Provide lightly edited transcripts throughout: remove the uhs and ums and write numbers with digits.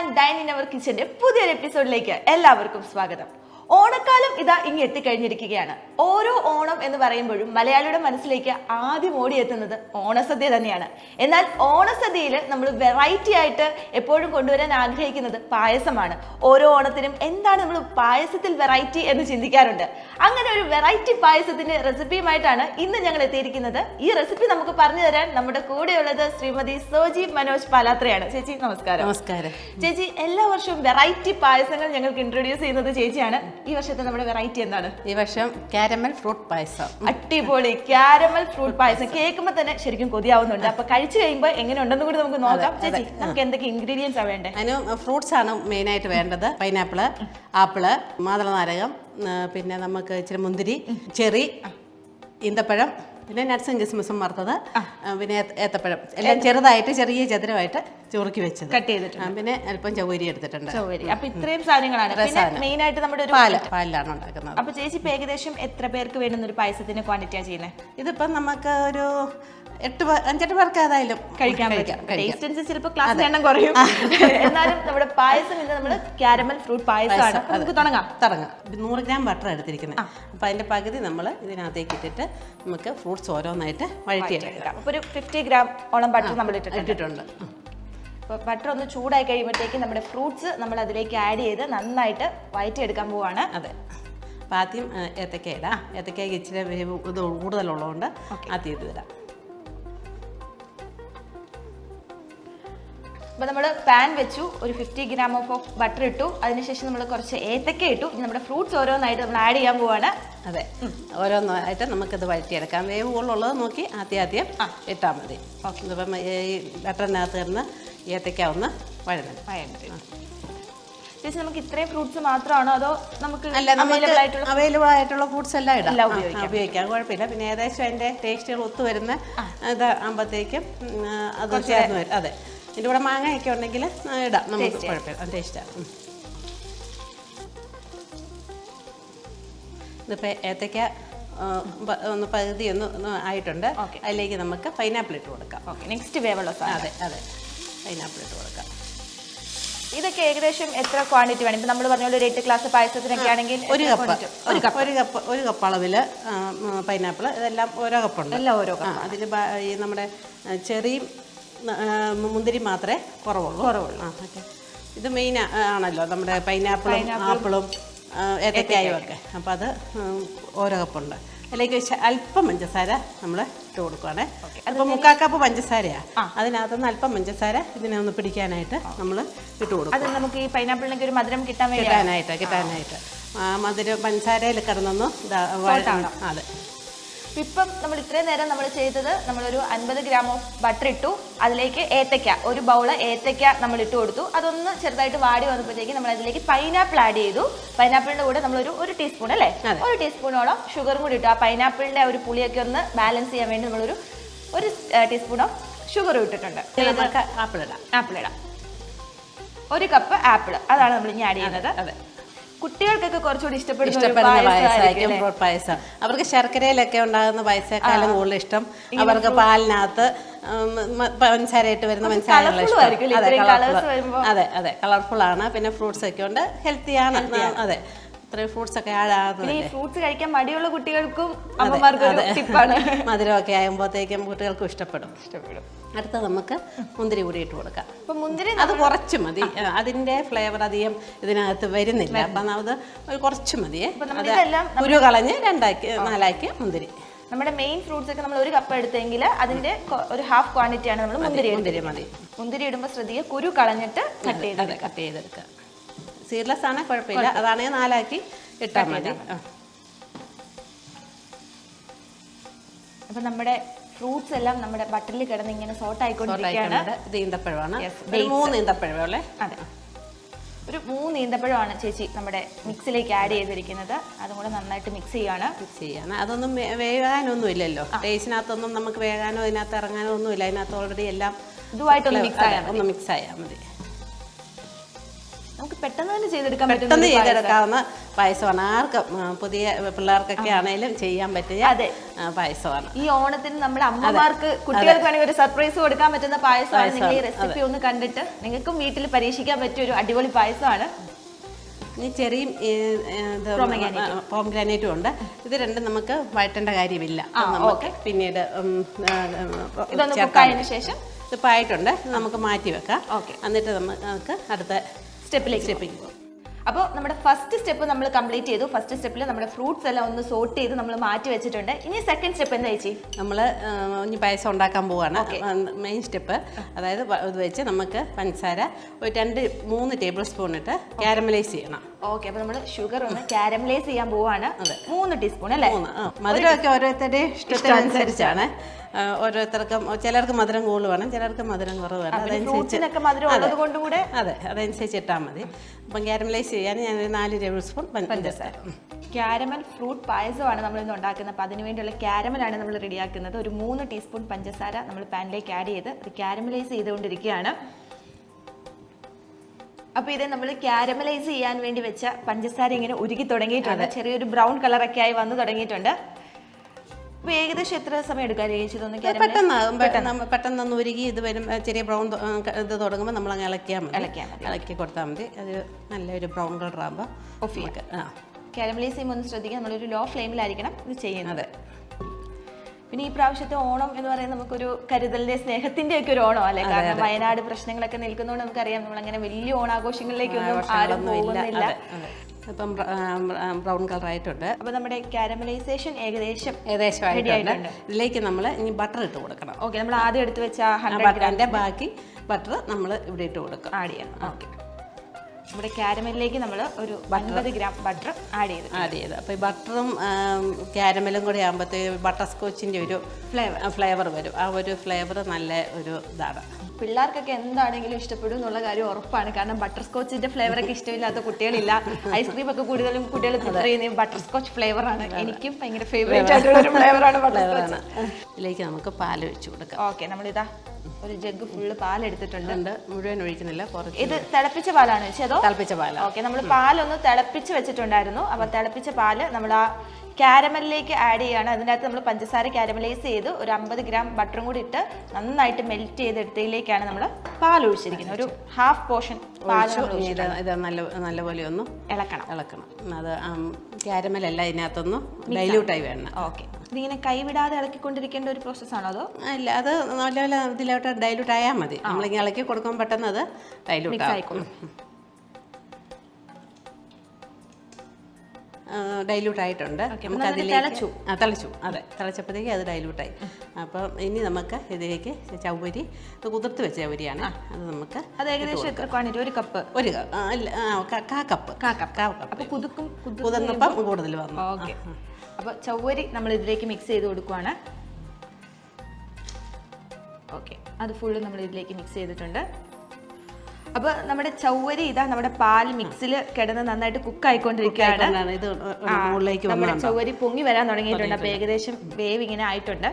And dine in our കിച്ചന്റെ പുതിയൊരു എപ്പിസോഡിലേക്ക് എല്ലാവർക്കും സ്വാഗതം. ഓണക്കാലം ഇതാ ഇങ്ങ് എത്തിക്കഴിഞ്ഞിരിക്കുകയാണ്. ഓരോ ഓണം എന്ന് പറയുമ്പോഴും മലയാളിയുടെ മനസ്സിലേക്ക് ആദ്യം ഓടിയെത്തുന്നത് ഓണസദ്യ തന്നെയാണ്. എന്നാൽ ഓണസദ്യയിൽ നമ്മൾ വെറൈറ്റി ആയിട്ട് എപ്പോഴും കൊണ്ടുവരാൻ ആഗ്രഹിക്കുന്നത് പായസമാണ്. ഓരോ ഓണത്തിനും എന്താണ് നമ്മൾ പായസത്തിൽ വെറൈറ്റി എന്ന് ചിന്തിക്കാറുണ്ട്. അങ്ങനെ ഒരു വെറൈറ്റി പായസത്തിന്റെ റെസിപ്പിയുമായിട്ടാണ് ഇന്ന് ഞങ്ങൾ എത്തിയിരിക്കുന്നത്. ഈ റെസിപ്പി നമുക്ക് പറഞ്ഞു തരാൻ നമ്മുടെ കൂടെയുള്ളത് ശ്രീമതി സോജി മനോജ് പാലാത്രയാണ്. ചേച്ചി നമസ്കാരം. നമസ്കാരം ചേച്ചി, എല്ലാ വർഷവും വെറൈറ്റി പായസങ്ങൾ ഞങ്ങൾക്ക് ഇൻട്രൊഡ്യൂസ് ചെയ്യുന്നത് ചേച്ചിയാണ്. ഈ വർഷത്തെ നമ്മുടെ വെറൈറ്റി എന്താണ്? ഈ വർഷം കാരമൽ ഫ്രൂട്ട് പായസം. അടിപൊളി കാരമൽ ഫ്രൂട്ട് പായസം. കേൾക്കുമ്പോൾ തന്നെ ശരിക്കും കൊതിയാവുന്നുണ്ട്. അപ്പൊ കഴിച്ചു കഴിയുമ്പോൾ എങ്ങനെ ഉണ്ടെന്ന് കൂടി നമുക്ക് നോക്കാം. ചേച്ചി, നമുക്ക് എന്തൊക്കെ ഇൻഗ്രീഡിയൻസ് വേണ്ടേ? അതിന് ഫ്രൂട്ട്സ് ആണ് മെയിൻ ആയിട്ട് വേണ്ടത്. പൈനാപ്പിള്, ആപ്പിള്, മാതളനാരകം, പിന്നെ നമുക്ക് ഇച്ചിരി മുന്തിരി, ചെറി, ഈന്തപ്പഴം, പിന്നെ നട്ട്സും കിസ്മിസും വറുത്തത്, പിന്നെ ഏത്തപ്പഴം എല്ലാം ചെറുതായിട്ട് ചെറിയ ചതുരമായിട്ട് ചുറുക്കി വെച്ചത്, കട്ട് ചെയ്തിട്ട്, പിന്നെ അല്പം ചൗവരി എടുത്തിട്ടുണ്ട്. അപ്പൊ ഇത്രയും സാധനങ്ങളാണ് മെയിൻ ആയിട്ട് നമ്മുടെ ഒരു പാലിലാണ് ഉണ്ടാക്കുന്നത്. അപ്പൊ ചേച്ചി ഇപ്പൊ ഏകദേശം എത്ര പേർക്ക് വേണ്ടുന്ന ഒരു പായസത്തിന്റെ ക്വാണ്ടിറ്റിയാ ചെയ്യുന്നത്? ഇതിപ്പം നമുക്ക് ഒരു 5-8 പേർക്ക് ഏതായാലും കഴിക്കാൻ പറ്റും. ടേസ്റ്റ് അനുസരിച്ച് ചിലപ്പോൾ ക്ലാസ്സിന്റെ എണ്ണം കുറയും. എന്നാലും നമ്മുടെ പായസം ഇന്ന് നമ്മൾ കാരമൽ ഫ്രൂട്ട് പായസമാണ്. നമുക്ക് തുടങ്ങാം. 100 ഗ്രാം ബട്ടർ എടുത്തിരിക്കുന്നത്. അപ്പം അതിൻ്റെ പകുതി നമ്മൾ ഇതിനകത്തേക്ക് ഇട്ടിട്ട് നമുക്ക് ഫ്രൂട്ട്സ് ഓരോന്നായിട്ട് വഴറ്റിയെടുക്കാം. അപ്പോൾ ഒരു 50 ഗ്രാം ഓളം ബട്ടർ നമ്മൾ ഇട്ടിട്ടുണ്ട്. അപ്പോൾ ബട്ടർ ഒന്ന് ചൂടായി കഴിയുമ്പോഴത്തേക്ക് നമ്മുടെ ഫ്രൂട്ട്സ് നമ്മൾ അതിലേക്ക് ആഡ് ചെയ്ത് നന്നായിട്ട് വഴറ്റിയെടുക്കാൻ പോവാണ്. അതെ. അപ്പം ആദ്യം ഏത്തക്ക ഇടാം. ഏത്തക്കയ്ക്ക് ഇച്ചിരി വേവ് ഇത് കൂടുതലുള്ളതുകൊണ്ട് ആദ്യം ഇത് ഇടാം. അപ്പോൾ നമ്മൾ പാൻ വെച്ചു, ഒരു 50 ഗ്രാം ഓഫ് ബട്ടർ ഇട്ടു, അതിനുശേഷം നമ്മൾ കുറച്ച് ഏത്തക്ക ഇട്ടു. നമ്മുടെ ഫ്രൂട്ട്സ് ഓരോന്നായിട്ട് നമ്മൾ ആഡ് ചെയ്യാൻ പോവാണ്. അതെ, ഓരോന്നായിട്ട് നമുക്കിത് വഴറ്റിയെടുക്കാം. വേവ് കൂടുതലുള്ളത് നോക്കി ആദ്യം ഇട്ടാൽ മതി. ഓക്കെ. ഇപ്പം ഈ ബട്ടറിനകത്ത് കിടന്ന് ഏത്തക്ക ഒന്ന് വഴന്നത്. ചേച്ചി, നമുക്ക് ഇത്രയും ഫ്രൂട്ട്സ് മാത്രമാണോ അതോ നമുക്ക് അവൈലബിൾ ആയിട്ടുള്ള ഫ്രൂട്ട്സ് എല്ലാം ഇടാം, ഉപയോഗിക്കാം, കുഴപ്പമില്ല. പിന്നെ ഏകദേശം അതിൻ്റെ ടേസ്റ്റുകൾ ഒത്തുവരുന്ന ഇത് ആകുമ്പോഴത്തേക്കും അത് ചേർന്ന് വരും. അതെ, ഇതിൻ്റെ കൂടെ മാങ്ങയൊക്കെ ഉണ്ടെങ്കിൽ ഇടാം, നമുക്ക് കുഴപ്പമില്ല, ടേസ്റ്റാണ്. ഇതിപ്പോൾ ഏത്തക്ക ഒന്ന് പകുതി ഒന്ന് ആയിട്ടുണ്ട്. അതിലേക്ക് നമുക്ക് പൈനാപ്പിൾ ഇട്ട് കൊടുക്കാം. ഓക്കെ, നെക്സ്റ്റ് വേവുള്ള സാധനം. അതെ, പൈനാപ്പിൾ ഇട്ട് കൊടുക്കാം. ഇതൊക്കെ ഏകദേശം എത്ര ക്വാണ്ടിറ്റി വേണം? ഇപ്പം നമ്മൾ പറഞ്ഞ പോലെ ഒരു 8 ഗ്ലാസ് പായസത്തിനൊക്കെ ആണെങ്കിൽ ഒരു കപ്പ് അളവിൽ പൈനാപ്പിൾ, ഇതെല്ലാം ഓരോ കപ്പുണ്ട്. എല്ലാം ഓരോ കപ്പ്. അതിൽ ഈ നമ്മുടെ ചെറിയും മുന്തിരി മാത്രമേ കുറവുള്ളൂ. ഓക്കെ. ഇത് മെയിൻ ആണല്ലോ നമ്മുടെ പൈനാപ്പിളും ആപ്പിളും ഏത്തക്കായും ഒക്കെ. അപ്പോൾ അത് ഓരോ കപ്പുണ്ട്. അതിലേക്ക് അല്പം പഞ്ചസാര നമ്മൾ ഇട്ട് കൊടുക്കുകയാണെ. അപ്പോൾ 3/4 കപ്പ് പഞ്ചസാരയാണ്. അതിനകത്തുനിന്ന് അല്പം പഞ്ചസാര ഇതിനെ ഒന്ന് പിടിക്കാനായിട്ട് നമ്മൾ ഇട്ട് കൊടുക്കും. അത് നമുക്ക് ഈ പൈനാപ്പിളിനൊക്കെ ഒരു മധുരം കിട്ടാനായിട്ട് മധുരം പഞ്ചസാരയിൽ കിടന്നൊന്ന് അതെ. ഇപ്പം നമ്മൾ ഇത്രയും നേരം നമ്മൾ ചെയ്തത്, നമ്മളൊരു 50 ഗ്രാം ഓഫ് ബട്ടർ ഇട്ടു, അതിലേക്ക് ഏത്തക്ക, ഒരു ബൗള് ഏത്തക്ക നമ്മൾ ഇട്ട് കൊടുത്തു. അതൊന്ന് ചെറുതായിട്ട് വാടി വന്നപ്പോഴത്തേക്ക് നമ്മൾ അതിലേക്ക് പൈനാപ്പിൾ ആഡ് ചെയ്തു. പൈനാപ്പിളിൻ്റെ കൂടെ നമ്മളൊരു 1 ടീസ്പൂൺ അല്ലേ, 1 ടീസ്പൂണോളം ഷുഗറും കൂടി ഇട്ടു. ആ പൈനാപ്പിളിൻ്റെ ഒരു പുളിയൊക്കെ ഒന്ന് ബാലൻസ് ചെയ്യാൻ വേണ്ടി നമ്മളൊരു 1 ടീസ്പൂൺ ഓഫ് ഷുഗറും ഇട്ടിട്ടുണ്ട്. ആപ്പിൾ ഇടാം. 1 കപ്പ് ആപ്പിൾ, അതാണ് നമ്മൾ ഇനി ആഡ് ചെയ്യുന്നത്. അതെ, കുട്ടികൾക്കൊക്കെ കുറച്ചുകൂടി ഇഷ്ടപ്പെടുന്ന പായസമായിരിക്കും ഫ്രൂട്ട് പായസം. അവർക്ക് ശർക്കരയിലൊക്കെ ഉണ്ടാകുന്ന പായസക്കാലം കൂടുതൽ ഇഷ്ടം. അവർക്ക് പാലിനകത്ത് പഞ്ചസാര ഇട്ട് വരുന്ന അതെ, കളർഫുൾ ആണ്. പിന്നെ ഫ്രൂട്ട്സ് ഒക്കെ ഉണ്ട്, ഹെൽത്തിയാണ്. അതെ, ഇത്രയും ഫ്രൂട്ട്സ് ഒക്കെ ഫ്രൂട്ട്സ് കഴിക്കാൻ മടിയുള്ള കുട്ടികൾക്കും അമ്മമാർക്കും മധുരമൊക്കെ ആകുമ്പോഴത്തേക്കും കുട്ടികൾക്കും ഇഷ്ടപ്പെടും. അടുത്ത നമുക്ക് മുന്തിരി കൂടി ഇട്ട് കൊടുക്കാം. അപ്പം മുന്തിരി അത് കുറച്ച് മതി, അതിൻ്റെ ഫ്ലേവർ അധികം ഇതിനകത്ത് വരുന്നില്ല. അപ്പം അത് കുറച്ച് മതിയേ. കുരു കളഞ്ഞ് 4 മുന്തിരി. നമ്മുടെ മെയിൻ ഫ്രൂട്ട്സ് ഒക്കെ നമ്മൾ 1 കപ്പ് എടുത്തെങ്കിൽ അതിന്റെ ഒരു ഹാഫ് ക്വാണ്ടിറ്റിയാണ് നമ്മൾ മുന്തിരി മതി. മുന്തിരി ഇടുമ്പോൾ ശ്രദ്ധിക്കുക, കുരു കളഞ്ഞിട്ട് കട്ട് ചെയ്തെടുക്കുക. സീഡ്ലെസ് ആണെങ്കിൽ കുഴപ്പമില്ല, അതാണെങ്കിൽ 4 ഇട്ടാൽ മതി. അപ്പം നമ്മുടെ ഫ്രൂട്ട്സ് എല്ലാം നമ്മുടെ ബട്ടറിൽ കിടന്ന് ഇങ്ങനെ സോട്ട് ആയിക്കൊണ്ടിരിക്കുകയാണ്. ഇത് ഈന്തപ്പഴമാണ്, 3 ഈന്തപ്പഴമല്ലേ? അതെ, ഒരു 3 ഈന്തപ്പഴമാണ് ചേച്ചി നമ്മുടെ മിക്സിലേക്ക് ആഡ് ചെയ്തിരിക്കുന്നത്. അതും കൂടെ നന്നായിട്ട് മിക്സ് ചെയ്യാണ്. അതൊന്നും വേകാനൊന്നും ഇല്ലല്ലോ, ടേസ്റ്റിനകത്തൊന്നും നമുക്ക് വേകാനോ ഇതിനകത്ത് ഇറങ്ങാനോ ഒന്നുമില്ല. അതിനകത്ത് ഓൾറെഡി എല്ലാം ഇതുമായിട്ടൊന്ന് മിക്സ് ആയാൽ മതി. നമുക്ക് പെട്ടെന്ന് തന്നെ ചെയ്തെടുക്കാൻ ചെയ്തെടുക്കാവുന്ന പായസമാണ്. ആർക്കും പുതിയ പിള്ളേർക്കൊക്കെ ആണെങ്കിലും ചെയ്യാൻ പറ്റിയ പായസമാണ്. ഈ ഓണത്തിന് നമ്മുടെ അമ്മമാർക്ക് കുട്ടികൾക്ക് വേണമെങ്കിൽ ഒരു സർപ്രൈസ് കൊടുക്കാൻ പറ്റുന്ന പായസമാണ്. നിങ്ങൾ ഈ റെസിപ്പി ഒന്ന് കണ്ടിട്ട് നിങ്ങൾക്കും വീട്ടിൽ പരീക്ഷിക്കാൻ പറ്റിയ ഒരു അടിപൊളി പായസമാണ്. ഇനി ചെറിയും പോംഗ്രാനൈറ്റും ഉണ്ട്. ഇത് രണ്ടും നമുക്ക് വഴറ്റേണ്ട കാര്യമില്ല. നമുക്ക് പിന്നീട് ഇതൊന്ന് കുക്കായതിനു ശേഷം ഇതിപ്പോൾ ആയിട്ടുണ്ട്, നമുക്ക് മാറ്റി വെക്കാം. എന്നിട്ട് നമുക്ക് അടുത്ത സ്റ്റെപ്പിലേക്ക് പോകും. അപ്പോൾ നമ്മുടെ ഫസ്റ്റ് സ്റ്റെപ്പ് നമ്മൾ കംപ്ലീറ്റ് ചെയ്തു. ഫസ്റ്റ് സ്റ്റെപ്പിൽ നമ്മുടെ ഫ്രൂട്ട്സ് എല്ലാം ഒന്ന് സോർട്ട് ചെയ്ത് നമ്മൾ മാറ്റി വെച്ചിട്ടുണ്ട്. ഇനി സെക്കൻഡ് സ്റ്റെപ്പ് എന്താ ചേച്ചി? നമ്മൾ ഇനി പായസം ഉണ്ടാക്കാൻ പോവാണ്. മെയിൻ സ്റ്റെപ്പ് അതായത് ഇത് വെച്ച് നമുക്ക് പഞ്ചസാര ഒരു 2-3 ടേബിൾ സ്പൂൺ ഇട്ട് കാരമലൈസ് ചെയ്യണം. ഓക്കെ, അപ്പോൾ നമ്മൾ ഷുഗർ ഒന്ന് കാരമലൈസ് ചെയ്യാൻ പോവാണ്. 3 ടീസ്പൂൺ അല്ലേ? മധുരമൊക്കെ ഓരോരുത്തരുടെ ഇഷ്ടത്തിനനുസരിച്ചാണ്. ഓരോരുത്തർക്കും ചിലർക്ക് മധുരം കൂടുതൽ വേണം, ചിലർക്ക് മധുരം കുറവ് വേണം. അതെ, അതനുസരിച്ച് ഇട്ടാൽ മതി. അപ്പം കാരമലൈസ് ചെയ്യാൻ ഞാൻ 4 ടേബിൾ സ്പൂൺ പഞ്ചസാര. കാരമൽ ഫ്രൂട്ട് പായസമാണ് നമ്മൾ ഇന്ന് ഉണ്ടാക്കുന്നത്. അപ്പോൾ അതിന് വേണ്ടിയുള്ള കാരമലാണ് നമ്മൾ റെഡിയാക്കുന്നത്. ഒരു 3 ടീസ്പൂൺ പഞ്ചസാര നമ്മൾ പാനിലേക്ക് ആഡ് ചെയ്ത് അത് കാരമലൈസ് ചെയ്തുകൊണ്ടിരിക്കുകയാണ്. അപ്പോൾ ഇത് നമ്മൾ കാരമലൈസ് ചെയ്യാൻ വേണ്ടി വെച്ച പഞ്ചസാര ഇങ്ങനെ ഉരുക്കി തുടങ്ങിയിട്ടുണ്ട്. ചെറിയൊരു ബ്രൗൺ കളറൊക്കെ ആയി വന്നു തുടങ്ങിയിട്ടുണ്ട്. അപ്പോൾ ഏകദേശം എത്ര സമയം എടുക്കാൻ? പെട്ടെന്ന് ഉരുകി ഇത് വരും. ചെറിയ ബ്രൗൺ ഇത് തുടങ്ങുമ്പോൾ നമ്മൾ അങ്ങ് ഇളക്കി കൊടുത്താൽ മതി. അത് നല്ലൊരു ബ്രൗൺ കളർ ആകുമ്പോൾ ഓഫ് ചെയ്യാം. കാരമലൈസ് ചെയ്യുമ്പോൾ ഒന്ന് ശ്രദ്ധിക്കുക, നമ്മളൊരു ലോ ഫ്ലെയിമിലായിരിക്കണം ഇത് ചെയ്യുന്നത്. പിന്നെ ഈ പ്രാവശ്യത്തെ ഓണം എന്ന് പറയുന്നത് നമുക്കൊരു കരുതലിന്റെ സ്നേഹത്തിന്റെ ഒക്കെ ഒരു ഓണം അല്ലേ? കാരണം വയനാട് പ്രശ്നങ്ങളൊക്കെ നിൽക്കുന്നതുകൊണ്ട് നമുക്കറിയാം നമ്മളങ്ങനെ വലിയ ഓണാഘോഷങ്ങളിലേക്കൊന്നും ആരും പോകുന്നില്ല. ഇപ്പം ബ്രൗൺ കളർ ആയിട്ടുണ്ട്. അപ്പോൾ നമ്മുടെ കാരമലൈസേഷൻ ഏകദേശം ആയിട്ടുണ്ട്. ഇതിലേക്ക് നമ്മൾ ഇനി ബട്ടർ ഇട്ട് കൊടുക്കണം. ഓക്കെ, നമ്മൾ ആദ്യം എടുത്ത് വെച്ച 100 ഗ്രാമിന്റെ ബാക്കി ബട്ടർ നമ്മൾ ഇവിടെ ഇട്ട് കൊടുക്കും, ആഡ് ചെയ്യണം. ഓക്കെ, നമ്മുടെ കാരമലിലേക്ക് നമ്മൾ ഒരു 50 ഗ്രാം ബട്ടർ ആഡ് ചെയ്ത്. അപ്പോൾ ഈ ബട്ടറും കാരമലും കൂടെ ആകുമ്പോഴത്തേക്ക് ബട്ടർ സ്കോച്ചിൻ്റെ ഒരു ഫ്ലേവർ വരും. ആ ഒരു ഫ്ലേവർ നല്ല ഒരു ഇതാണ്. പിള്ളേർക്കൊക്കെ എന്താണെങ്കിലും ഇഷ്ടപ്പെടും എന്നുള്ള കാര്യം ഉറപ്പാണ്. കാരണം ബട്ടർ സ്കോച്ചിന്റെ ഫ്ലേവറൊക്കെ ഇഷ്ടമില്ലാത്ത കുട്ടികളില്ല. ഐസ്ക്രീം ഒക്കെ കൂടുതലും കുട്ടികൾ പ്രിഫർ ചെയ്യുന്നത് ബട്ടർ സ്കോച്ച് ഫ്ലേവറാണ്. എനിക്കും ഭയങ്കര ഫേവറേറ്റ് ആയിട്ടുള്ള ഒരു ഫ്ലേവറാണ് ബട്ടർ സ്കോച്ച്. ഇതിലേക്ക് നമുക്ക് പാൽ ഒഴിച്ചു കൊടുക്കാം. ഓക്കെ, നമ്മളിതാ ഒരു ജഗ് ഫുള്ള് പാൽ എടുത്തിട്ടുണ്ട്. മുഴുവൻ ഒഴിക്കുന്നില്ല, ഇത് തിളപ്പിച്ച പാലാണ് വെച്ചതോ? തിളപ്പിച്ച പാൽ. ഓക്കെ, നമ്മൾ പാലൊന്ന് തിളപ്പിച്ച് വെച്ചിട്ടുണ്ടായിരുന്നു. അപ്പോൾ തിളപ്പിച്ച പാല് നമ്മൾ ആ കാരമലിലേക്ക് ആഡ് ചെയ്യാണ്. അതിൻ്റെ അകത്ത് നമ്മൾ പഞ്ചസാര കാരമലൈസ് ചെയ്ത് ഒരു 50 ഗ്രാം ബട്ടറും കൂടി ഇട്ട് നന്നായിട്ട് മെൽറ്റ് ചെയ്തെടുത്തതിലേക്കാണ് നമ്മൾ പാൽ ഒഴിച്ചിരിക്കുന്നത്. ഒരു ഹാഫ് പോർഷൻ പാൽ ഇത് നല്ലപോലെ ഒന്ന് ഇളക്കണം. അത് കാരമലല്ല ഇതിനകത്തൊന്ന് ഡൈല്യൂട്ടായി വേണം. ഓക്കെ, ഇതിങ്ങനെ കൈവിടാതെ ഇളക്കിക്കൊണ്ടിരിക്കേണ്ട ഒരു പ്രോസസ്സാണോ അതോ? അല്ല, അത് നല്ലപോലെ ഇതിലോട്ട് ഡൈല്യൂട്ട് ആയാൽ മതി. നമ്മളിങ്ങനെ ഇളക്കി കൊടുക്കുമ്പോൾ പെട്ടെന്ന് അത് ഡൈല്യൂട്ട് ആയിക്കോളും. ഡൈല്യൂട്ട് ആയിട്ടുണ്ട്. നമുക്ക് അതിലേക്ക് തിളച്ചു. അതെ, തിളച്ചപ്പോഴത്തേക്ക് അത് ഡൈല്യൂട്ടായി. അപ്പം ഇനി നമുക്ക് ഇതിലേക്ക് ചവ്വരി, ഇത് കുതിർത്ത് വെച്ച ചവരിയാണ്. അത് നമുക്ക് ഏകദേശം എത്ര ക്വാണ്ടിറ്റി? ഒരു കപ്പ്? കപ്പ് കുതിർന്നപ്പം കൂടുതൽ വന്നു. ഓക്കെ, അപ്പോൾ ചവ്വരി നമ്മൾ ഇതിലേക്ക് മിക്സ് ചെയ്ത് കൊടുക്കുവാണ്. ഓക്കെ, അത് ഫുള്ള് നമ്മൾ ഇതിലേക്ക് മിക്സ് ചെയ്തിട്ടുണ്ട്. അപ്പോൾ നമ്മുടെ ചവ്വരി ഇതാ നമ്മുടെ പാൽ മിക്സിൽ കിടന്ന് നന്നായിട്ട് കുക്ക് ആയിക്കൊണ്ടിരിക്കുകയാണ്. നമ്മുടെ ചവ്വരി പൊങ്ങി വരാൻ തുടങ്ങിയിട്ടുണ്ട്. അപ്പോൾ ഏകദേശം വേവ് ഇങ്ങനെ ആയിട്ടുണ്ട്.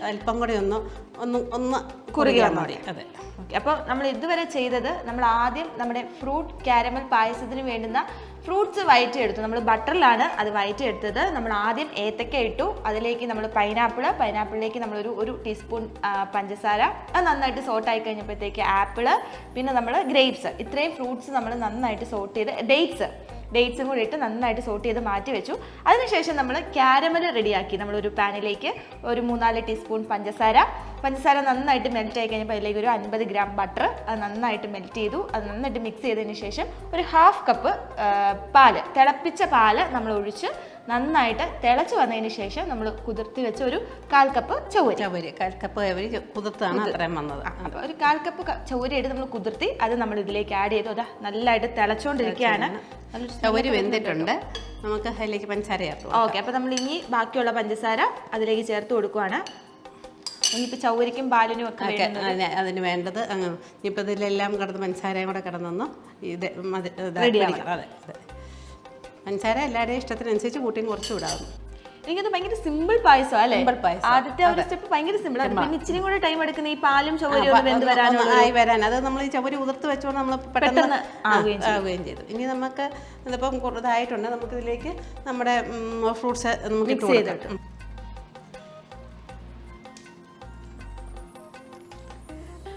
അല്പം കൂടി ഒന്ന് കുറുകി വന്നാൽ മതി. അതെ, ഓക്കെ. അപ്പോൾ നമ്മൾ ഇതുവരെ ചെയ്തത്, നമ്മൾ ആദ്യം നമ്മുടെ ഫ്രൂട്ട് കാരമൽ പായസത്തിന് വേണ്ടുന്ന ഫ്രൂട്ട്സ് വഴറ്റിയെടുത്തു. നമ്മൾ ബട്ടറിലാണ് അത് വഴറ്റിയെടുത്തത്. നമ്മൾ ആദ്യം ഏത്തക്ക ഇട്ടു, അതിലേക്ക് നമ്മൾ പൈനാപ്പിളിലേക്ക് നമ്മളൊരു ടീസ്പൂൺ പഞ്ചസാര, അത് നന്നായിട്ട് സോട്ടായി കഴിഞ്ഞപ്പോഴത്തേക്ക് ആപ്പിള്, പിന്നെ നമ്മൾ ഗ്രേപ്സ്, ഇത്രയും ഫ്രൂട്ട്സ് നമ്മൾ നന്നായിട്ട് സോട്ട് ചെയ്ത് ഡേറ്റ്സും കൂടി ഇട്ട് നന്നായിട്ട് സോട്ട് ചെയ്ത് മാറ്റി വെച്ചു. അതിനുശേഷം നമ്മൾ കാരമൽ റെഡിയാക്കി. നമ്മളൊരു പാനിലേക്ക് ഒരു 3-4 ടീസ്പൂൺ പഞ്ചസാര നന്നായിട്ട് മെൽറ്റ് ആയി കഴിഞ്ഞപ്പോൾ അതിലേക്ക് ഒരു 50 ഗ്രാം ബട്ടർ, അത് നന്നായിട്ട് മെൽറ്റ് ചെയ്തു. അത് നന്നായിട്ട് മിക്സ് ചെയ്തതിന് ശേഷം ഒരു 1/2 കപ്പ് പാല്, തിളപ്പിച്ച പാല് നമ്മൾ ഒഴിച്ച് നന്നായിട്ട് തിളച്ച് വന്നതിന് ശേഷം നമ്മൾ കുതിർത്തി വെച്ച ഒരു 1/4 കപ്പ് ചവ്വരി കുതിർത്താണ് അത്രയും വന്നത്. ഒരു 1/4 കപ്പ് ചവ്വരി എടുത്ത് നമ്മൾ കുതിർത്തി അത് നമ്മൾ ഇതിലേക്ക് ആഡ് ചെയ്തു. അതാ നല്ലതായിട്ട് തിളച്ചുകൊണ്ടിരിക്കുകയാണ്. ചവ്വരി വെന്തിട്ടുണ്ട്. നമുക്ക് അതിലേക്ക് പഞ്ചസാര ചേർത്ത്. ഓക്കെ, അപ്പോൾ നമ്മൾ ഇനി ബാക്കിയുള്ള പഞ്ചസാര അതിലേക്ക് ചേർത്ത് കൊടുക്കുവാണ്. ഇനിയിപ്പോൾ ചവ്വരിക്കും പാലിനും ഒക്കെ അതിന് വേണ്ടത് ഇനിയിപ്പോൾ ഇതിലെല്ലാം കിടന്ന് പഞ്ചസാരയും കൂടെ കിടന്നൊന്ന് ഇത് റെഡിയാക്കണം. അതെ, പഞ്ചസാര എല്ലാവരുടെയും ഇഷ്ടത്തിനനുസരിച്ച് കൂട്ടിയും കുറച്ച് വിടാവുന്നു. എനിക്കത് ഭയങ്കര സിമ്പിൾ പായസം അല്ലേ? സിമ്പിൾ പായസം. ആദ്യത്തെ ഒരു സ്റ്റെപ്പ് ഭയങ്കര സിമ്പിൾ ആണ്. പിന്നെ ഇച്ചിരി കൂടെ ടൈം എടുക്കുന്ന ഈ പാലും ചവരിയും വെന്ത് വരാൻ അത് നമ്മൾ ഈ ചവരി ഉതിർത്ത് വെച്ചുകൊണ്ട് നമ്മൾ പെട്ടെന്ന് ആവുകയും ചെയ്തു. ഇനി നമുക്ക് ഇതിപ്പം കൂടുതലായിട്ടുണ്ട്, നമുക്ക് ഇതിലേക്ക് നമ്മുടെ ഫ്രൂട്ട്സ് നമുക്ക് ഇട്ട് കൊടുക്കാം.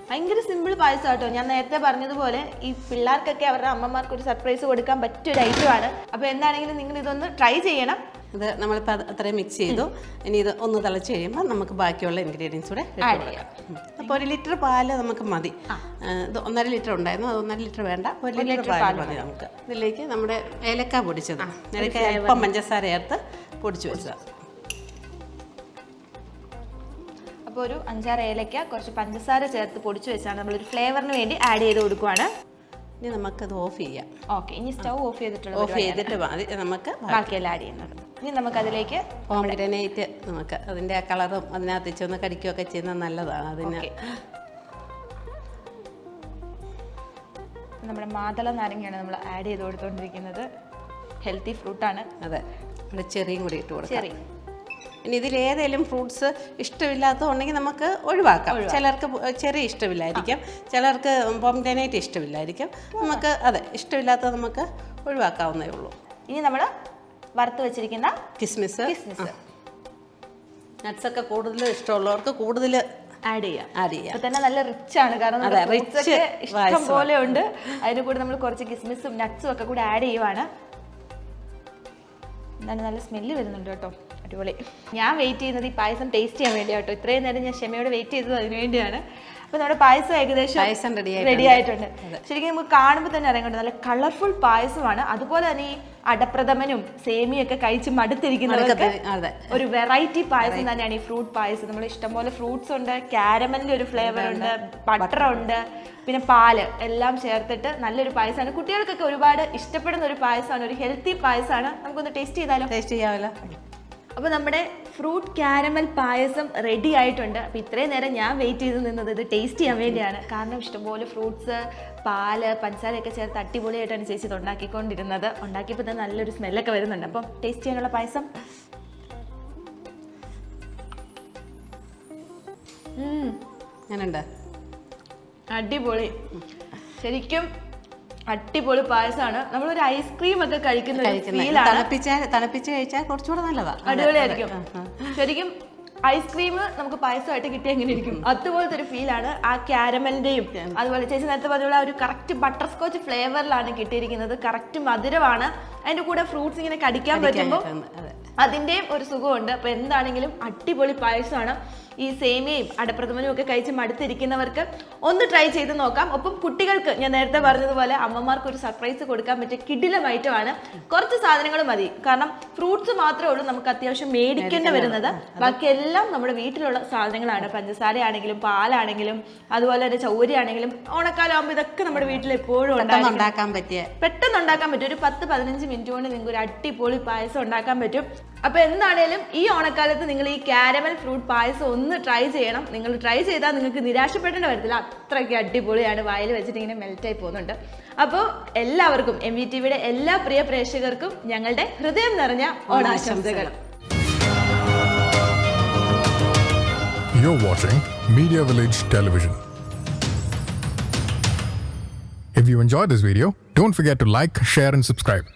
ഭയങ്കര സിമ്പിൾ പായസം കേട്ടോ. ഞാൻ നേരത്തെ പറഞ്ഞതുപോലെ ഈ പിള്ളേർക്കൊക്കെ അവരുടെ അമ്മമാർക്ക് ഒരു സർപ്രൈസ് കൊടുക്കാൻ പറ്റിയ ഒരു ഐറ്റമാണ്. അപ്പോൾ എന്താണെങ്കിലും നിങ്ങൾ ഇതൊന്ന് ട്രൈ ചെയ്യണം. ഇത് നമ്മളിപ്പോൾ അത്രയും മിക്സ് ചെയ്തു. ഇനി ഇത് ഒന്ന് തിളച്ച് കഴിയുമ്പോൾ നമുക്ക് ബാക്കിയുള്ള ഇൻഗ്രീഡിയൻസ് കൂടെ ആഡ് ചെയ്യാം. അപ്പോൾ 1 ലിറ്റർ പാല് നമുക്ക് മതി. ഇത് 1.5 ലിറ്റർ ഉണ്ടായിരുന്നു, അത് 1.5 ലിറ്റർ വേണ്ട, 1 ലിറ്റർ പാല് മതി നമുക്ക്. ഇതിലേക്ക് നമ്മുടെ ഏലക്ക പൊടിച്ചത്, ഏലക്ക അല്പം പഞ്ചസാര ചേർത്ത് പൊടിച്ച് വെച്ചതാണ്. അപ്പോൾ ഒരു 5-6 ഏലക്ക കുറച്ച് പഞ്ചസാര ചേർത്ത് പൊടിച്ച് വെച്ചാണ് നമ്മളൊരു ഫ്ലേവറിന് വേണ്ടി ആഡ് ചെയ്ത് കൊടുക്കുവാണ്. ഇനി നമുക്കത് ഓഫ് ചെയ്യാം. ഓക്കെ, ഇനി സ്റ്റൗ ഓഫ് ചെയ്തിട്ടുള്ള നമുക്ക് ബാക്കിയെല്ലാം ആഡ് ചെയ്യുന്നത്. ഇനി നമുക്കതിലേക്ക് പോമഗ്രനേറ്റ്, നമുക്ക് അതിൻ്റെ ആ കളറും അതിനകത്ത് ചെന്ന് കടിക്കുകയൊക്കെ ചെയ്യുന്നത് നല്ലതാണ്. അതിന് നമ്മുടെ മാതള നാരങ്ങയാണ് നമ്മൾ ആഡ് ചെയ്ത് കൊടുത്തുകൊണ്ടിരിക്കുന്നത്. ഹെൽത്തി ഫ്രൂട്ടാണ്. അതെ, ചെറിയും കൂടി ഇട്ട് കൊടുക്കാം. ചെറി. ഇനി ഇതിലേതെങ്കിലും ഫ്രൂട്ട്സ് ഇഷ്ടമില്ലാത്തതുണ്ടെങ്കിൽ നമുക്ക് ഒഴിവാക്കാം. ചിലർക്ക് ചെറിയ ഇഷ്ടമില്ലായിരിക്കും, ചിലർക്ക് പോംഗ്രനേറ്റ് ഇഷ്ടമില്ലായിരിക്കും. നമുക്ക് അതെ, ഇഷ്ടമില്ലാത്തത് നമുക്ക് ഒഴിവാക്കാവുന്നേ ഉള്ളൂ. ഇനി നമ്മൾ വറുത്ത് വെച്ചിരിക്കുന്ന കിസ്മിസ്, നട്ട്സൊക്കെ കൂടുതൽ ഇഷ്ടമുള്ളവർക്ക് കൂടുതൽ ആഡ് ചെയ്യാം. ഇപ്പൊ തന്നെ നല്ല റിച്ച് ആണ്, കാരണം ഇഷ്ടം പോലെ ഉണ്ട്. അതിന് കൂടെ നമ്മൾ കുറച്ച് കിസ്മിസും നട്ട്സും ഒക്കെ കൂടെ ആഡ് ചെയ്യുവാണ്. എന്താണ് നല്ല സ്മെല്ല് വരുന്നുണ്ട് കേട്ടോ, അടിപൊളി. ഞാൻ വെയിറ്റ് ചെയ്യുന്നത് ഈ പായസം ടേസ്റ്റ് ചെയ്യാൻ വേണ്ടിയാണ് കേട്ടോ. ഇത്രയും നേരം ഞാൻ ക്ഷമയോടെ വെയിറ്റ് ചെയ്തത് അതിന് വേണ്ടിയാണ്. അപ്പോൾ നമ്മുടെ പായസം ഏകദേശം റെഡി ആയിട്ടുണ്ട്. ശരിക്കും നമുക്ക് കാണുമ്പോൾ തന്നെ അറിയാൻ നല്ല കളർഫുൾ പായസമാണ്. അതുപോലെ തന്നെ ഈ അടപ്രഥമനും സേമിയൊക്കെ കഴിച്ച് മടുത്തിരിക്കുന്നവർക്ക് ഒരു വെറൈറ്റി പായസം തന്നെയാണ് ഈ ഫ്രൂട്ട് പായസം. നമ്മൾ ഇഷ്ടംപോലെ ഫ്രൂട്ട്സ് ഉണ്ട്, കാരമലിൻ്റെ ഒരു ഫ്ലേവർ ഉണ്ട്, ബട്ടർ ഉണ്ട്, പിന്നെ പാല് എല്ലാം ചേർത്തിട്ട് നല്ലൊരു പായസമാണ്. കുട്ടികൾക്കൊക്കെ ഒരുപാട് ഇഷ്ടപ്പെടുന്ന ഒരു പായസമാണ്, ഒരു ഹെൽത്തി പായസമാണ്. നമുക്കൊന്ന് ടേസ്റ്റ് ചെയ്താലോ? ടേസ്റ്റ് ചെയ്യാമല്ലോ. അപ്പോൾ നമ്മുടെ ഫ്രൂട്ട് കാരമൽ പായസം റെഡി ആയിട്ടുണ്ട്. അപ്പോൾ ഇത്രയും നേരം ഞാൻ വെയിറ്റ് ചെയ്ത് നിന്നത് ഇത് ടേസ്റ്റ് ചെയ്യാൻ വേണ്ടിയാണ്. കാരണം ഇഷ്ടംപോലെ ഫ്രൂട്ട്സ്, പാല്, പഞ്ചസാരയൊക്കെ ചേർത്ത് അടിപൊളിയായിട്ടാണ് ചേച്ചി ഇത് ഉണ്ടാക്കിക്കൊണ്ടിരുന്നത്. ഉണ്ടാക്കിയപ്പോൾ തന്നെ നല്ലൊരു സ്മെല്ലൊക്കെ വരുന്നുണ്ട്. അപ്പം ടേസ്റ്റ് ചെയ്യാനുള്ള പായസം ഞാനുണ്ട്. അടിപൊളി, ശരിക്കും അടിപൊളി പായസമാണ്. നമ്മളൊരു ഐസ്ക്രീം ഒക്കെ കഴിക്കുന്ന തണുപ്പിച്ച് കഴിച്ചാൽ കുറച്ചുകൂടെ നല്ലതാണ്, അടിപൊളിയായിരിക്കും. ശരിക്കും ഐസ്ക്രീം നമുക്ക് പായസമായിട്ട് കിട്ടിയ എങ്ങനെ ഇരിക്കും അതുപോലത്തെ ഒരു ഫീലാണ്. ആ കാരമലിന്റെയും അതുപോലെ ചേച്ചി നേരത്തെ പറഞ്ഞുള്ള ഒരു കറക്റ്റ് ബട്ടർ സ്കോച്ച് ഫ്ലേവറിലാണ് കിട്ടിയിരിക്കുന്നത്. കറക്റ്റ് മധുരമാണ്. അതിന്റെ കൂടെ ഫ്രൂട്ട്സ് ഇങ്ങനെ കടിക്കാൻ പറ്റുമ്പോൾ അതിൻ്റെയും ഒരു സുഖമുണ്ട്. അപ്പോൾ എന്താണെങ്കിലും അടിപൊളി പായസമാണ്. ഈ സേമിയയും അടപ്രഥമനും ഒക്കെ കഴിച്ച് മടുത്തിരിക്കുന്നവർക്ക് ഒന്ന് ട്രൈ ചെയ്ത് നോക്കാം. ഒപ്പം കുട്ടികൾക്ക് ഞാൻ നേരത്തെ പറഞ്ഞതുപോലെ അമ്മമാർക്ക് ഒരു സർപ്രൈസ് കൊടുക്കാൻ പറ്റിയ കിടിലം ഐറ്റമാണ്. കുറച്ച് സാധനങ്ങൾ മതി, കാരണം ഫ്രൂട്ട്സ് മാത്രമേ ഉള്ളൂ നമുക്ക് അത്യാവശ്യം മേടിക്കേണ്ടി വരുന്നത്. ബാക്കിയെല്ലാം നമ്മുടെ വീട്ടിലുള്ള സാധനങ്ങളാണ്. പഞ്ചസാരയാണെങ്കിലും പാലാണെങ്കിലും അതുപോലെ തന്നെ ചൗരിയാണെങ്കിലും ഓണക്കാലമാകുമ്പോൾ ഇതൊക്കെ നമ്മുടെ വീട്ടിൽ എപ്പോഴും ഉണ്ടാക്കാൻ പറ്റിയ പെട്ടെന്ന് ഉണ്ടാക്കാൻ പറ്റും. ഒരു 10-15 മിനിറ്റ് കൊണ്ട് നിങ്ങൾക്ക് ഒരു അടിപൊളി പായസം ഉണ്ടാക്കാൻ പറ്റും. അപ്പോൾ എന്താണേലും ഈ ഓണക്കാലത്ത് നിങ്ങൾ ഈ കാരമൽ ഫ്രൂട്ട് പായസം ഒന്ന് ട്രൈ ചെയ്യണം. നിങ്ങൾ ട്രൈ ചെയ്താൽ നിങ്ങൾക്ക് നിരാശപ്പെടേണ്ടി വരത്തില്ല, അത്രയ്ക്ക് അടിപൊളിയാണ്. വായിൽ വെച്ചിട്ട് ഇങ്ങനെ മെൽറ്റായി പോകുന്നുണ്ട്. അപ്പോൾ എല്ലാവർക്കും MVTVയുടെ എല്ലാ പ്രിയ പ്രേക്ഷകർക്കും ഞങ്ങളുടെ ഹൃദയം നിറഞ്ഞ ഓണാശംസകൾ. You're watching Media Village Television. If you enjoyed this video, don't forget to like, share and subscribe.